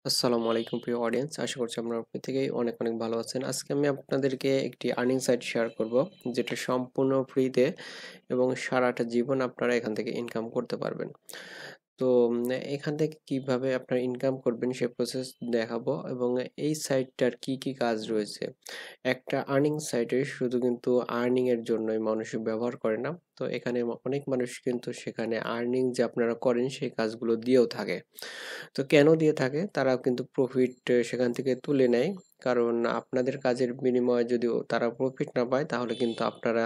আসসালামু আলাইকুম প্রিয় অডিয়েন্স, আশা করছি আপনারা প্রত্যেকেই অনেক অনেক ভালো আছেন। আজকে আমি আপনাদেরকে একটি আর্নিং সাইট শেয়ার করব, যেটা সম্পূর্ণ ফ্রিতে এবং সারাটা জীবন আপনারা এখান থেকে ইনকাম করতে পারবেন। তো এখান থেকে কিভাবে আপনারা ইনকাম করবেন সে প্রসেস দেখাবো, এবং এই সাইটটার কি কি কাজ রয়েছে। একটা আর্নিং সাইটে শুধু কিন্তু আর্নিং এর জন্যই মানুষ ব্যবহার করে না, তো এখানে অনেক মানুষ কিন্তু সেখানে আর্নিং যে আপনারা করেন সেই কাজগুলো দিয়েও থাকে। তো কেন দিয়ে থাকে? তারা কিন্তু প্রফিট সেখান থেকে তুলে নেয়। কারণ আপনাদের কাজের বিনিময়ে যদি তারা প্রফিট না পায়, তাহলে কিন্তু আপনারা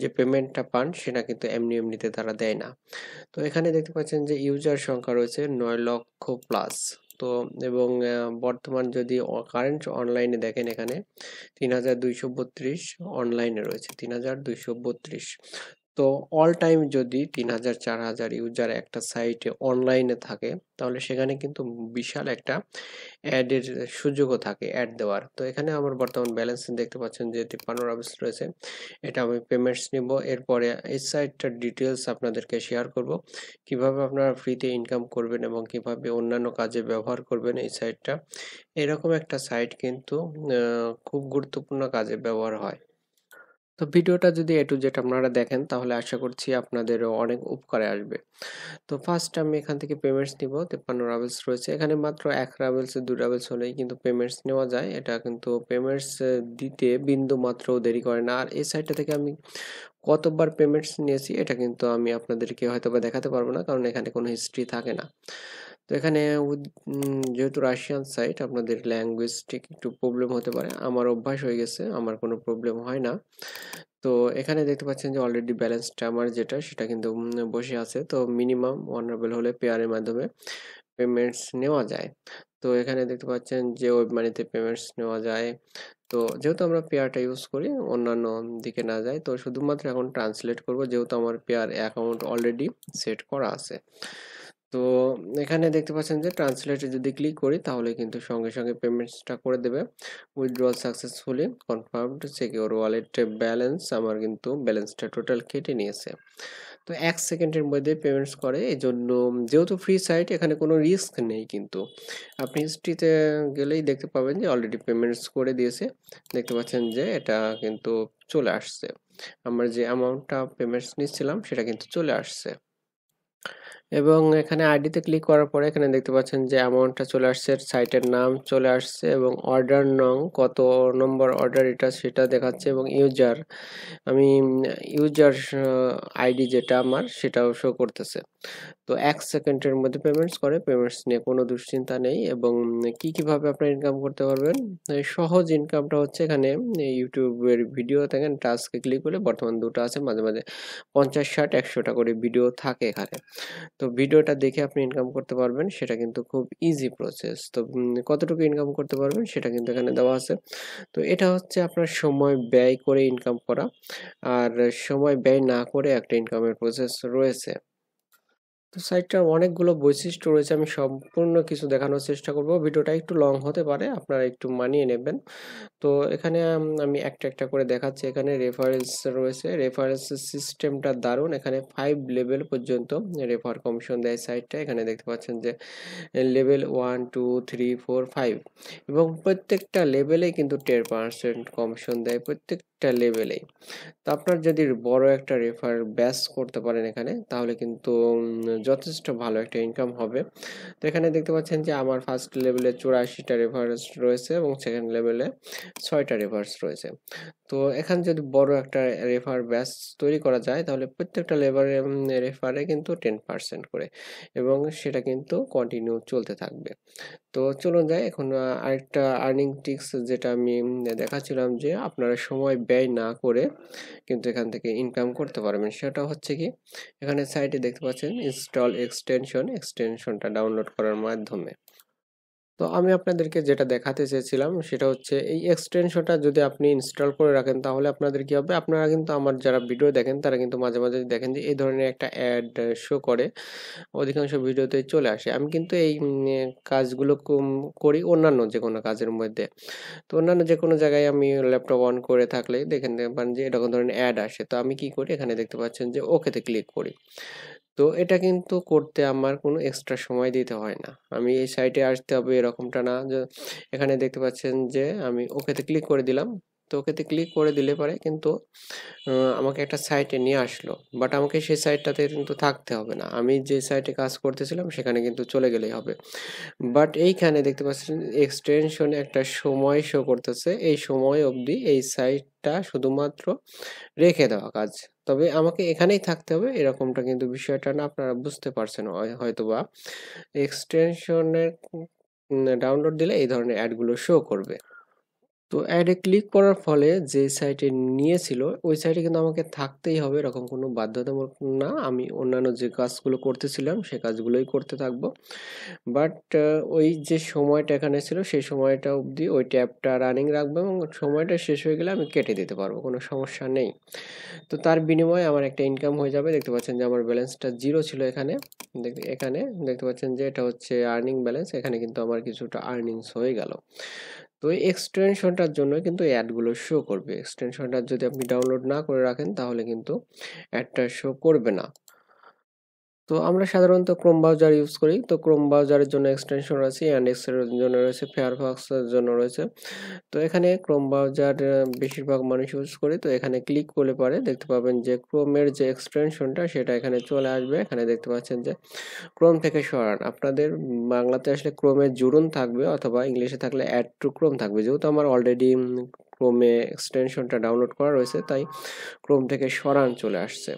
যে পেমেন্টটা পান সেটা কিন্তু এমনি এমনিতে তারা দেয় না। তো এখানে দেখতে পাচ্ছেন যে ইউজার সংখ্যা রয়েছে 9 লক্ষ প্লাস। তো এবং বর্তমান যদি কারেন্ট অনলাইনে দেখেন, এখানে 3232 অনলাইনে রয়েছে, 3232। তো অল টাইম যদি 3000 4000 ইউজার একটা সাইটে অনলাইনে থাকে, তাহলে সেখানে কিন্তু বিশাল একটা অ্যাডের সুযোগও থাকে, অ্যাড দেওয়ার। তো এখানে আমার বর্তমান ব্যালেন্স দেখতে পাচ্ছেন যে 53 রয়েছে। এটা আমি পেমেন্টস নিব, এরপরে এই সাইটটার ডিটেলস আপনাদেরকে শেয়ার করব, কিভাবে আপনারা ফ্রিতে ইনকাম করবেন এবং কিভাবে অন্যান্য কাজে ব্যবহার করবেন এই সাইটটা। এরকম একটা সাইট কিন্তু খুব গুরুত্বপূর্ণ কাজে ব্যবহার হয়। তো ভিডিওটা যদি এ টু জেড আপনারা দেখেন, তাহলে আশা করছি আপনাদেরও অনেক উপকারে আসবে। তো ফার্স্ট আমি এখান থেকে পেমেন্টস নিব। 53 রাবেলস রয়েছে, এখানে মাত্র 1 রাবেলস 2 রাবেলস হলেই কিন্তু পেমেন্টস নেওয়া যায়। এটা কিন্তু পেমেন্টস দিতে বিন্দু মাত্র দেরি করে না। আর এই সাইটটা থেকে আমি কতবার পেমেন্টস নিয়েছি এটা কিন্তু আমি আপনাদেরকে হয়তোবা দেখাতে পারবো না, কারণ এখানে কোনো হিস্ট্রি থাকে না। তো এখানে যেহেতু রাশিয়ান সাইট, আপনাদের ল্যাঙ্গুয়েজ ঠিক একটু প্রবলেম হতে পারে। আমার অভ্যাস হয়ে গেছে, আমার কোনো প্রবলেম হয় না। তো এখানে দেখতে পাচ্ছেন যে অলরেডি ব্যালেন্সটা আমার যেটা সেটা কিন্তু বসে আছে। তো মিনিমাম অনারেবল হলে পেয়ারের মাধ্যমে পেমেন্টস নেওয়া যায়। তো এখানে দেখতে পাচ্ছেন যে ওয়েব মানিতে পেমেন্টস নেওয়া যায়। তো যেহেতু আমরা পেয়ারটা ইউজ করি, অন্যান্য দিকে না যায়, তো শুধুমাত্র এখন ট্রান্সলেট করব, যেহেতু আমার পেয়ার অ্যাকাউন্ট অলরেডি সেট করা আছে। তো এখানে দেখতে পাচ্ছেন যে ট্রান্সলেটে যদি ক্লিক করি, তাহলে কিন্তু সঙ্গে সঙ্গে পেমেন্টসটা করে দেবে। Withdrawal successfully confirmed secure wallet balance, আমার কিন্তু ব্যালেন্সটা টোটাল কেটে নিয়েছে। তো 1 সেকেন্ডের মধ্যে পেমেন্টস করে, এই জন্য যেহেতু ফ্রি সাইট, এখানে কোনো রিস্ক নেই। কিন্তু আপনি হিস্ট্রিতে গেলেই দেখতে পাবেন যে অলরেডি পেমেন্টস করে দিয়েছে। দেখতে পাচ্ছেন যে এটা কিন্তু চলে আসছে, আমরা যে অ্যামাউন্টটা পেমেন্টস নিচ্ছিলাম সেটা কিন্তু চলে আসছে। এবং এখানে আইডিতে ক্লিক করার পরে এখানে দেখতে পাচ্ছেন যে অ্যামাউন্টটা চলে আসছে, সাইটের নাম চলে আসছে, এবং অর্ডার নং, কত নম্বর অর্ডার এটা সেটা দেখাচ্ছে, এবং ইউজার, আমি ইউজার আইডি যেটা আমার সেটাও শো করতেছে। তো 1 সেকেন্ডের মধ্যে পেমেন্টস করে, পেমেন্টস নিয়ে কোনো দুশ্চিন্তা নেই। এবং কিভাবে আপনারা ইনকাম করতে পারবেন, এই সহজ ইনকামটা হচ্ছে এখানে ইউটিউবের ভিডিও দেখেন, টাস্কে ক্লিক করলে বর্তমান দুটো আছে, মাঝে মাঝে 50 60 100টা করে ভিডিও থাকে এখানে। তো ভিডিওটা দেখে আপনি ইনকাম করতে পারবেন, সেটা কিন্তু খুব ইজি প্রসেস। তো কতটুকু ইনকাম করতে পারবেন সেটা কিন্তু এখানে দেওয়া আছে। তো এটা হচ্ছে আপনার সময় ব্যয় করে ইনকাম করা, আর সময় ব্যয় না করে একটা ইনকামের প্রসেস রয়েছে। তো সাইটটার অনেকগুলো বৈশিষ্ট্য রয়েছে, আমি সম্পূর্ণ কিছু দেখানোর চেষ্টা করব। ভিডিওটা একটু লং হতে পারে, আপনারা একটু মানিয়ে নেবেন। তো এখানে আমি একটা একটা করে দেখাচ্ছি। এখানে রেফারেন্স রয়েছে, রেফারেন্স সিস্টেমটা দারুণ। এখানে 5 লেভেল পর্যন্ত রেফার কমিশন দেয় সাইটটা। এখানে দেখতে পাচ্ছেন যে লেভেল 1 2 3 4 5, এবং প্রত্যেকটা লেভেলেই কিন্তু 10% কমিশন দেয়, প্রত্যেকটা লেভেলেই। তো আপনার যদি বড় একটা রেফার ব্যাচ করতে পারেন এখানে, তাহলে কিন্তু যথেষ্ট ভালো একটা ইনকাম হবে। তো এখানে দেখতে পাচ্ছেন যে আমার ফার্স্ট লেভেলে 84টা রেফারেন্স রয়েছে, এবং সেকেন্ড লেভেলে 6টা রেফারেন্স রয়েছে। তো এখানে যদি বড় একটা রেফার ব্যাচ তৈরি করা যায়, তাহলে প্রত্যেকটা রেফারে কিন্তু 10% করে, এবং সেটা কিন্তু কন্টিনিউ চলতে থাকবে। তো চলুন যাই এখন আরেকটা আর্নিং টিপস, যেটা আমি দেখাচ্ছিলাম যে আপনারা সময় ব্যয় না করে কিন্তু এখান থেকে ইনকাম করতে পারবেন। সেটা হচ্ছে কি, এখানে সাইটে দেখতে পাচ্ছেন ইনস্টল এক্সটেনশনটা ডাউনলোড করার মাধ্যমে। তো আমি আপনাদেরকে যেটা দেখাতে চেয়েছিলাম সেটা হচ্ছে, এই এক্সটেনশনটা যদি আপনি ইনস্টল করে রাখেন, তাহলে আপনাদের কি হবে, আপনারা কিন্তু আমার যারা ভিডিও দেখেন তারা কিন্তু মাঝে মাঝে দেখেন যে এই ধরনের একটা অ্যাড শো করে, অধিকাংশ ভিডিওতে চলে আসে। আমি কিন্তু এই কাজগুলো করি অন্যান্য যে কোনো কাজের মধ্যে। তো অন্যান্য যে কোনো জায়গায় আমি ল্যাপটপ অন করে থাকলে দেখেন দেখবেন যে এরকম ধরনের অ্যাড আসে। তো আমি কি করি, এখানে দেখতে পাচ্ছেন যে ওকেতে ক্লিক করি। তো এটা কিন্তু করতে আমার কোনো এক্সট্রা সময় দিতে হয় না। আমি এই সাইটে আসতে হবে এরকমটা না যে এখানে দেখতে পাচ্ছেন যে আমি ওকেতে ক্লিক করে দিলাম। তো ওকেতে ক্লিক করে দিলে পরে কিন্তু আমাকে একটা সাইটে নিয়ে আসলো। বাট আমাকে সেই সাইটটাতে কিন্তু থাকতে হবে না। আমি যে সাইটে কাজ করতেছিলাম সেখানে কিন্তু চলে গেলেই হবে। বাট এইখানে দেখতে পাচ্ছেন এক্সটেনশনে একটা সময় শো করতেছে। এই সময় অবধি এই সাইটটা শুধুমাত্র রেখে দেওয়া কাজ। তবে আমাকে এখানেই থাকতে হবে এরকমটা কিন্তু বিষয়টা না, আপনারা বুঝতে পারছেন হয়তোবা। এক্সটেনশনের ডাউনলোড দিলে এই ধরনের অ্যাডগুলো শো করবে। তো অ্যাডে ক্লিক করার ফলে যে সাইটে নিয়েছিল ওই সাইটে কিন্তু আমাকে থাকতেই হবে, এরকম কোনো বাধ্যতামূলক না। আমি অন্যান্য যে কাজগুলো করতেছিলাম সে কাজগুলোই করতে থাকবো। বাট ওই যে সময়টা এখানে ছিল সেই সময়টা অবধি ওই ট্যাবটা রানিং রাখবো এবং সময়টা শেষ হয়ে গেলে আমি কেটে দিতে পারবো, কোনো সমস্যা নেই। তো তার বিনিময়ে আমার একটা ইনকাম হয়ে যাবে। দেখতে পাচ্ছেন যে আমার ব্যালেন্সটা 0 ছিল এখানে। এখানে দেখতে পাচ্ছেন যে এটা হচ্ছে আর্নিং ব্যালেন্স। এখানে কিন্তু আমার কিছুটা আর্নিংস হয়ে গেল। তো এই এক্সটেনশনটার জন্য কিন্তু এই অ্যাডগুলো শো করবে। এক্সটেনশনটা যদি আপনি ডাউনলোড না করে রাখেন তাহলে কিন্তু অ্যাডটা শো করবে না। তো আমরা সাধারণত ক্রোম ব্রাউজার ইউজ করি। তো ক্রোম ব্রাউজারের জন্য এক্সটেনশন রয়েছে, ইয়ান্ডেক্স এর জন্য রয়েছে, ফায়ারফক্স এর জন্য রয়েছে। তো এখানে ক্রোম ব্রাউজার বেশিরভাগ মানুষ ইউজ করে। তো এখানে ক্লিক করলে পরে দেখতে পাবেন যে ক্রোমের যে এক্সটেনশনটা সেটা এখানে চলে আসবে। এখানে দেখতে পাচ্ছেন যে ক্রোম থেকে সরান। আপনাদের বাংলাতে আসলে ক্রোমে জুড়ুন থাকবে অথবা ইংলিশে থাকলে অ্যাড টু ক্রোম থাকবে। যেহেতু আমার অলরেডি ক্রোমে এক্সটেনশনটা ডাউনলোড করা রয়েছে তাই ক্রোম থেকে সরান চলে আসছে।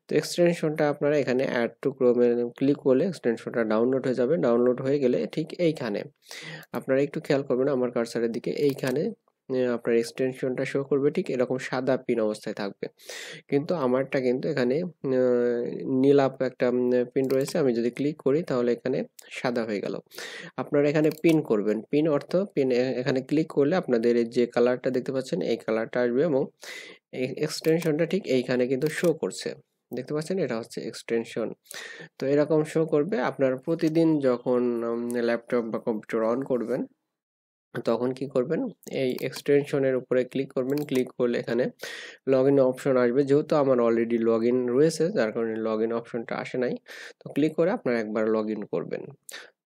তো এক্সটেনশনটা আপনারা এখানে অ্যাড টু ক্রোমে ক্লিক করলে এক্সটেনশনটা ডাউনলোড হয়ে যাবে। ডাউনলোড হয়ে গেলে ঠিক এইখানে আপনারা একটু খেয়াল করবেন আমার কার্সারের দিকে, এইখানে আপনার এক্সটেনশনটা শো করবে ঠিক এরকম সাদা পিন অবস্থায় থাকবে। কিন্তু আমারটা কিন্তু এখানে নীলাপ একটা পিন রয়েছে। আমি যদি ক্লিক করি তাহলে এখানে সাদা হয়ে গেল। আপনারা এখানে পিন করবেন। পিন অর্থ পিন এখানে ক্লিক করলে আপনাদের এই যে কালারটা দেখতে পাচ্ছেন এই কালারটা আসবে এবং এক্সটেনশনটা ঠিক এইখানে কিন্তু শো করছে। দেখতে পাচ্ছেন এটা হচ্ছে এক্সটেনশন। তো এরকম শো করবে। আপনার প্রতিদিন যখন ল্যাপটপ বা কম্পিউটার অন করবেন তখন কি করবেন, এই এক্সটেনশনের উপরে ক্লিক করবেন। ক্লিক করলে এখানে লগ ইন অপশন আসবে। যেহেতু আমার অলরেডি লগ ইন রয়েছে যার কারণে লগ ইন অপশনটা আসে নাই। তো ক্লিক করে আপনারা একবার লগ ইন করবেন।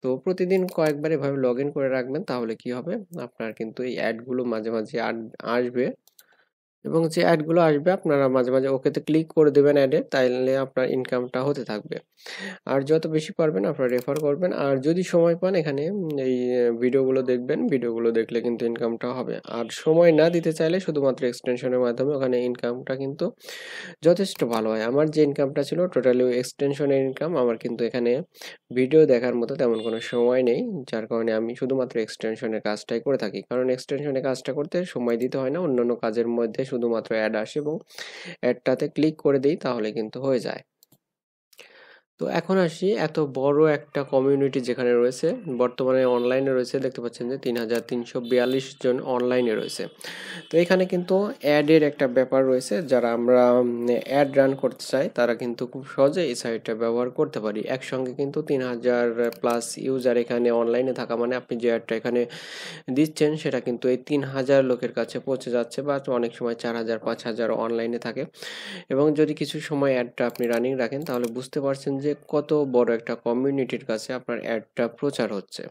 তো প্রতিদিন কয়েকবার এভাবে লগ ইন করে রাখবেন তাহলে কি হবে, আপনার কিন্তু এই অ্যাডগুলো মাঝে মাঝে আসবে এবং যে অ্যাডগুলো আসবে আপনারা মাঝে মাঝে ওকেতে ক্লিক করে দেবেন অ্যাডে, তাইলে আপনার ইনকামটা হতে থাকবে। আর যত বেশি পারবেন আপনারা রেফার করবেন। আর যদি সময় পান এখানে এই ভিডিওগুলো দেখবেন। ভিডিওগুলো দেখলে কিন্তু ইনকামটা হবে। আর সময় না দিতে চাইলে শুধুমাত্র এক্সটেনশনের মাধ্যমে ওখানে ইনকামটা কিন্তু যথেষ্ট ভালো হয়। আমার যে ইনকামটা ছিল টোটালি এক্সটেনশনের ইনকাম। আমার কিন্তু এখানে ভিডিও দেখার মতো তেমন কোনো সময় নেই। যার কারণে আমি শুধুমাত্র এক্সটেনশনের কাজটাই করে থাকি। কারণ এক্সটেনশনের কাজটা করতে সময় দিতে হয় না। অন্যান্য কাজের মধ্যে শুধুমাত্র অ্যাড আসে এবং অ্যাডটাতে ক্লিক করে দেই তাহলে কিন্তু হয়ে যায়। তো এখন আসি এত বড় একটা কমিউনিটি যেখানে রয়েছে, বর্তমানে অনলাইনে রয়েছে দেখতে পাচ্ছেন যে ৩৩৪২ জন অনলাইনে রয়েছে। তো এখানে কিন্তু অ্যাডের একটা ব্যাপার রয়েছে। যারা আমরা অ্যাড রান করতে চাই তারা কিন্তু খুব সহজে এই সাইটটা ব্যবহার করতে পারি। একসঙ্গে কিন্তু ৩০০০ প্লাস ইউজার এখানে অনলাইনে থাকা মানে আপনি যে অ্যাডটা এখানে দিচ্ছেন সেটা কিন্তু এই ৩০০০ লোকের কাছে পৌঁছে যাচ্ছে বা অনেক সময় ৪০০০ ৫০০০ অনলাইনে থাকে। এবং যদি কিছু সময় অ্যাডটা আপনি রানিং রাখেন তাহলে বুঝতে পারছেন যে কত বড় একটা কমিউনিটির কাছে আপনার অ্যাডটা প্রচার হচ্ছে।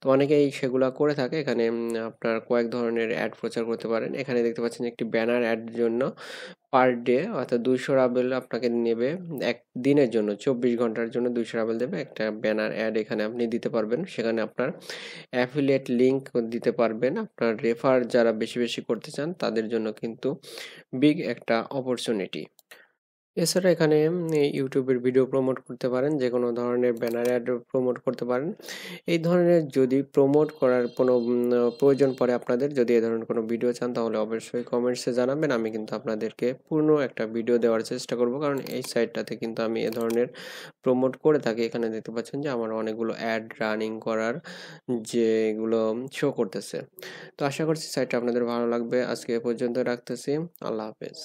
তো অনেকেই সেগুলা করে থাকে। এখানে আপনার কয়েক ধরনের অ্যাড প্রচার করতে পারেন। এখানে দেখতে পাচ্ছেন একটি ব্যানার অ্যাড জন্য পার ডে অর্থাৎ ২০০ রাবেল আপনাকে নেবে এক দিনের জন্য। ২৪ ঘন্টার জন্য ২০০ রাবেল দেবে। একটা ব্যানার অ্যাড এখানে আপনি দিতে পারবেন। সেখানে আপনার অ্যাফিলিয়েট লিঙ্ক দিতে পারবেন। আপনার রেফার যারা বেশি বেশি করতে চান তাদের জন্য কিন্তু বিগ একটা অপরচুনিটি। এছাড়া এখানে ইউটিউবের ভিডিও প্রমোট করতে পারেন, যেকোনো ধরনের ব্যানার অ্যাড প্রমোট করতে পারেন। এই ধরনের যদি প্রমোট করার কোনো প্রয়োজন পড়ে আপনাদের, যদি এ ধরনের কোনো ভিডিও চান তাহলে অবশ্যই কমেন্টসে জানাবেন। আমি কিন্তু আপনাদেরকে পূর্ণ একটা ভিডিও দেওয়ার চেষ্টা করব, কারণ এই সাইটটাতে কিন্তু আমি এ ধরনের প্রমোট করে থাকি। এখানে দেখতে পাচ্ছেন যে আমার অনেকগুলো অ্যাড রানিং করার যেগুলো শো করতেছে। তো আশা করছি সাইটটা আপনাদের ভালো লাগবে। আজকে এ পর্যন্ত রাখতেছি। আল্লাহ হাফেজ।